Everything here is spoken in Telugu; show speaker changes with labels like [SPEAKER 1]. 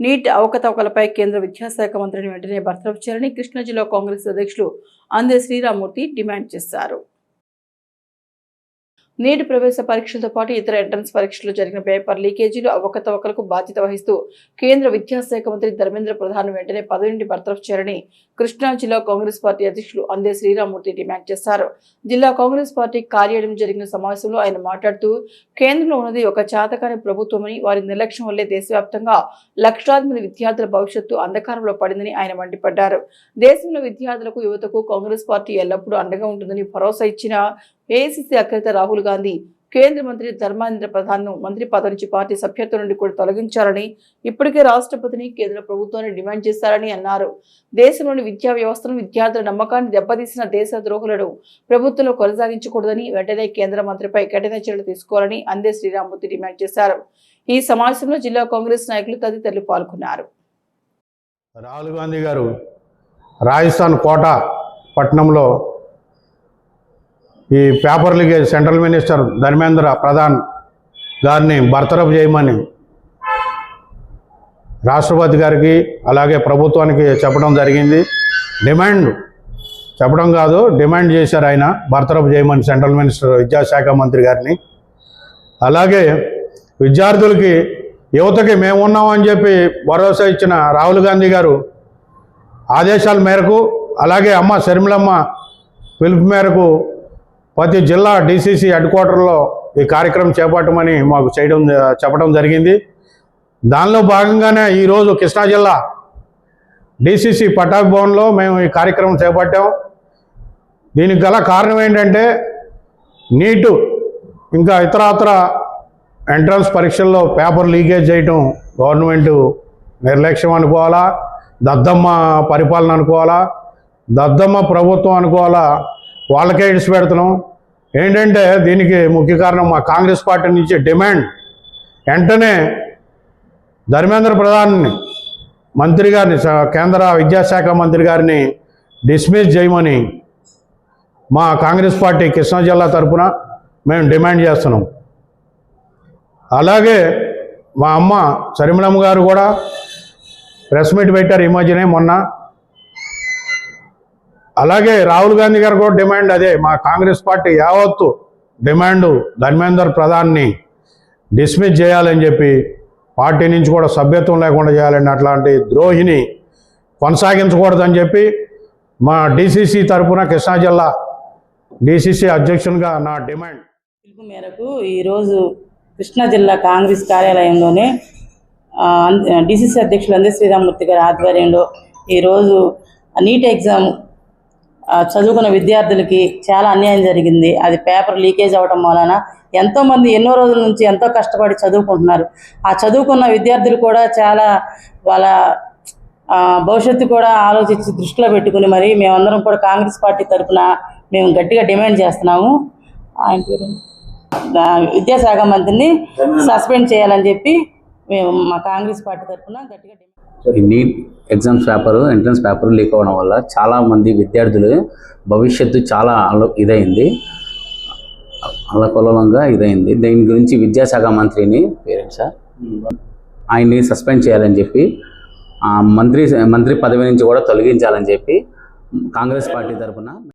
[SPEAKER 1] నీట్ అవకతవకలపై కేంద్ర విద్యాశాఖ మంత్రిని వెంటనే బర్తరఫ్ చేయాలని కృష్ణా జిల్లా కాంగ్రెస్ అధ్యక్షులు అందే శ్రీరామ్మూర్తి డిమాండ్ చేశారు. నీట్ ప్రవేశ పరీక్షలతో పాటు ఇతర ఎంట్రన్స్ పరీక్షల్లో జరిగిన పేపర్ లీకేజీలు అవకతవకలకు బాధ్యత వహిస్తూ కేంద్ర విద్యాశాఖ మంత్రి ధర్మేంద్ర ప్రధాన్ వెంటనే పదవి నుండి బర్తరఫ్ చేయాలని కృష్ణా జిల్లా కాంగ్రెస్ పార్టీ అధ్యక్షులు అందే శ్రీరామ్మూర్తి డిమాండ్ చేశారు. జిల్లా కాంగ్రెస్ పార్టీ కార్యాలయం జరిగిన సమావేశంలో ఆయన మాట్లాడుతూ కేంద్రంలో ఉన్నది ఒక చేతకాని ప్రభుత్వమని, వారి నిర్లక్ష్యం వల్లే దేశవ్యాప్తంగా లక్షలాది మంది విద్యార్థుల భవిష్యత్తు అంధకారంలో పడిందని ఆయన మండిపడ్డారు. దేశంలో విద్యార్థులకు, యువతకు కాంగ్రెస్ పార్టీ ఎల్లప్పుడూ అండగా ఉంటుందని భరోసా ఇచ్చిన ఏఐసీసీ అగ్రనేత రాహుల్ గాంధీ కేంద్ర మంత్రి ధర్మేంద్ర ప్రధాన్ ను మంత్రి పదవి నుంచి పార్టీ సభ్యత్వం నుండి కూడా తొలగించాలని ఇప్పటికే రాష్ట్రపతిని, కేంద్ర ప్రభుత్వాన్ని డిమాండ్ చేశారని అన్నారు. దేశంలోని విద్యా వ్యవస్థను, విద్యార్థుల నమ్మకాన్ని దెబ్బతీసిన దేశ ద్రోహులను ప్రభుత్వంలో కొనసాగించకూడదని, వెంటనే కేంద్ర మంత్రిపై కఠిన చర్యలు తీసుకోవాలని అందే శ్రీరామ్మూర్తి డిమాండ్ చేశారు. ఈ సమావేశంలో జిల్లా కాంగ్రెస్ నాయకులు తదితరులు పాల్గొన్నారు.
[SPEAKER 2] రాహుల్ గాంధీ గారు రాజస్థాన్ కోటా పట్టణంలో ఈ paper leakage central minister Dharmendra Pradhan గారిని బర్తరఫ్ చేయమని రాష్ట్రపతి గారికి అలాగే ప్రభుత్వానికి చెప్పడం జరిగింది. డిమాండ్ చేశారు. ఆయన బర్తరఫ్ చేయమని సెంట్రల్ మినిస్టర్ విద్యాశాఖ మంత్రి గారిని. అలాగే విద్యార్థులకి, యువతకి మేము ఉన్నామని చెప్పి భరోసా ఇచ్చిన రాహుల్ గాంధీ గారు ఆదేశాల మేరకు, అలాగే అమ్మ షర్మిలమ్మ పిలుపు మేరకు ప్రతి జిల్లా డీసీసీ హెడ్ క్వార్టర్లో ఈ కార్యక్రమం చేపట్టమని మాకు చెప్పడం జరిగింది. దానిలో భాగంగానే ఈరోజు కృష్ణా జిల్లా డీసీసీ పటాక్ భవన్లో మేము ఈ కార్యక్రమం చేపట్టాం. దీనికి గల కారణం ఏంటంటే నీటు ఇంకా ఇతరత్ర ఎంట్రన్స్ పరీక్షల్లో పేపర్ లీకేజ్ చేయటం గవర్నమెంట్ నిర్లక్ష్యం అనుకోవాలా, దద్దమ్మ పరిపాలన అనుకోవాలా, దద్దమ్మ ప్రభుత్వం అనుకోవాలా, వాళ్ళకే ఇడిచి పెడుతున్నాం. ఏంటంటే దీనికి ముఖ్య కారణం మా కాంగ్రెస్ పార్టీ నుంచి డిమాండ్, వెంటనే ధర్మేంద్ర ప్రధాన్ని మంత్రి గారిని, కేంద్ర విద్యాశాఖ మంత్రి గారిని డిస్మిస్ చేయమని మా కాంగ్రెస్ పార్టీ కృష్ణా జిల్లా తరఫున మేము డిమాండ్ చేస్తున్నాం. అలాగే మా అమ్మ షర్మిలమ్మ గారు కూడా ప్రెస్ మీట్ పెట్టారు ఈ మధ్యనే మొన్న. అలాగే రాహుల్ గాంధీ గారు కూడా డిమాండ్ అదే. మా కాంగ్రెస్ పార్టీ యావత్తు డిమాండు ధర్మేంద్ర ప్రధాన్ని డిస్మిస్ చేయాలని చెప్పి, పార్టీ నుంచి కూడా సభ్యత్వం లేకుండా చేయాలని, అట్లాంటి ద్రోహిని కొనసాగించకూడదని చెప్పి మా డీసీసీ తరఫున కృష్ణా జిల్లా డీసీసీ అధ్యక్షునిగా నా డిమాండ్.
[SPEAKER 3] పిలుపు మేరకు ఈరోజు కృష్ణా జిల్లా కాంగ్రెస్ కార్యాలయంలోనే డీసీసీ అధ్యక్షులు అందే శ్రీరామ్మూర్తి గారి ఆధ్వర్యంలో ఈరోజు నీట్ ఎగ్జామ్ చదువుకున్న విద్యార్థులకి చాలా అన్యాయం జరిగింది. అది పేపర్ లీకేజ్ అవ్వడం వలన ఎంతోమంది ఎన్నో రోజుల నుంచి ఎంతో కష్టపడి చదువుకుంటున్నారు. ఆ చదువుకున్న విద్యార్థులు కూడా చాలా వాళ్ళ భవిష్యత్తు కూడా ఆలోచించి దృష్టిలో పెట్టుకుని మరి మేమందరం కూడా కాంగ్రెస్ పార్టీ తరఫున మేము గట్టిగా డిమాండ్ చేస్తున్నాము. ఆయన పేరు విద్యాశాఖ మంత్రిని సస్పెండ్ చేయాలని చెప్పి మేము మా కాంగ్రెస్ పార్టీ తరఫున గట్టిగా డిమాండ్.
[SPEAKER 4] ఈ NEET exams entrance paper leak అవ్వడం వల్ల చాలామంది విద్యార్థులు భవిష్యత్తు చాలా ఇదైంది, అల్లకొల్లంగా ఇదైంది. దీని గురించి విద్యాశాఖ మంత్రిని ఆయన్ని సస్పెండ్ చేయాలని చెప్పి, మంత్రి పదవి నుంచి కూడా తొలగించాలని చెప్పి కాంగ్రెస్ పార్టీ తరఫున